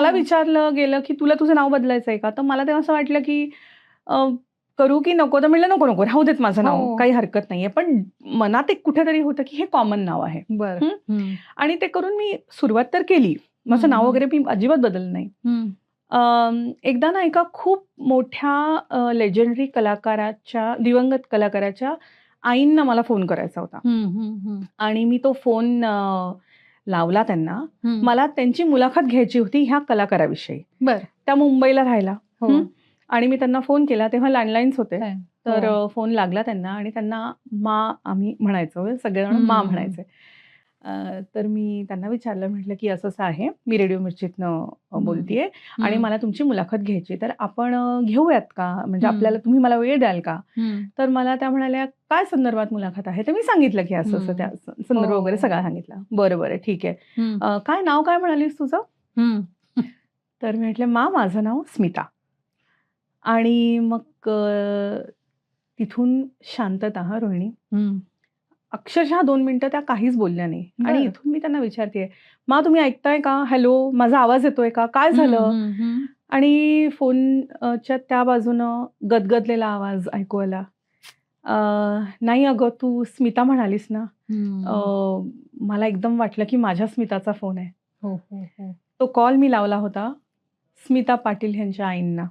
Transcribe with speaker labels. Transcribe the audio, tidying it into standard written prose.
Speaker 1: मला विचारलं गेलं, की "तुला तुझं नाव बदलायचं आहे का?" तर मला तेव्हा असं वाटलं, की अ, करू की नको? तर म्हटलं, "नको, नको. राहू देत माझं नाव.
Speaker 2: हो.
Speaker 1: काही हरकत नाहीये." पण मनात एक कुठेतरी होतं, की हे कॉमन नाव आहे.
Speaker 2: बरं.
Speaker 1: हं.
Speaker 2: हं.
Speaker 1: आणि ते करून मी सुरुवात तर केली. माझं
Speaker 2: हं,
Speaker 1: नाव
Speaker 2: हं.
Speaker 1: वगैरे मी अजिबात बदललं नाही.
Speaker 2: हं.
Speaker 1: एकदा ना एका खूप मोठ्या लेजेंडरी कलाकाराच्या दिवंगत कलाकाराच्या आईंना मला फोन करायचा होता.
Speaker 2: हं, हं, हं.
Speaker 1: आणि मी तो फोन लावला त्यांना.
Speaker 2: हं.
Speaker 1: मला त्यांची मुलाखत घ्यायची होती ह्या कलाकाराविषयी.
Speaker 2: बरं.
Speaker 1: त्या मुंबईला राहायला.
Speaker 2: हो.
Speaker 1: आणि मी त्यांना फोन केला तेव्हा लँडलाईन्स होते.
Speaker 2: काय?
Speaker 1: तर
Speaker 2: हो.
Speaker 1: फोन लागला त्यांना आणि त्यांना आम्ही म्हणायचो सगळेजण
Speaker 2: हं.
Speaker 1: म्हणायचे. तर मी त्यांना विचारलं म्हटलं, की असं-असं आहे. मी रेडिओ मिर्चीतनं
Speaker 2: हं.
Speaker 1: बोलतीये आणि
Speaker 2: हं.
Speaker 1: मला तुमची मुलाखत घ्यायची तर आपण घेऊयात का? म्हणजे
Speaker 2: हं.
Speaker 1: तुम्ही मला वेळ द्याल का?
Speaker 2: हं.
Speaker 1: तर मला त्या म्हणाल्या, "काय संदर्भात मुलाखत आहे?" तर मी सांगितलं, की असं-असं त्या
Speaker 2: हं.
Speaker 1: संदर्भ वगैरे
Speaker 2: हो,
Speaker 1: सगळा
Speaker 2: हो.
Speaker 1: सांगितला. "बरं, बरं, ठीक आहे.
Speaker 2: हं.
Speaker 1: काय नाव काय म्हणालीस तुझं?"
Speaker 2: हं.
Speaker 1: तर मी म्हटले, माझं नाव स्मिता." आणि मग तिथून शांतता हां रोहिणी.
Speaker 2: हं.
Speaker 1: अक्षरशः 2 मिनिटं त्या काहीच बोलल्या नाही. आणि
Speaker 2: बरं.
Speaker 1: इथून मी त्यांना विचारतेय, तुम्ही ऐकताय का? हॅलो, माझा आवाज येतोय का? काय
Speaker 2: हं,
Speaker 1: झालं?"
Speaker 2: हं, हं.
Speaker 1: आणि फोनच्या त्या बाजूनं गदगदलेला आवाज ऐकू आला. "अ, नाही अगं, तू स्मिता म्हणालीस ना?" अ,
Speaker 2: हं.
Speaker 1: मला एकदम वाटलं, की माझ्या स्मिताचा फोन आहे.
Speaker 2: हो, हो, हो.
Speaker 1: तो कॉल मी लावला होता स्मिता पाटील ह्यांच्या आईंना.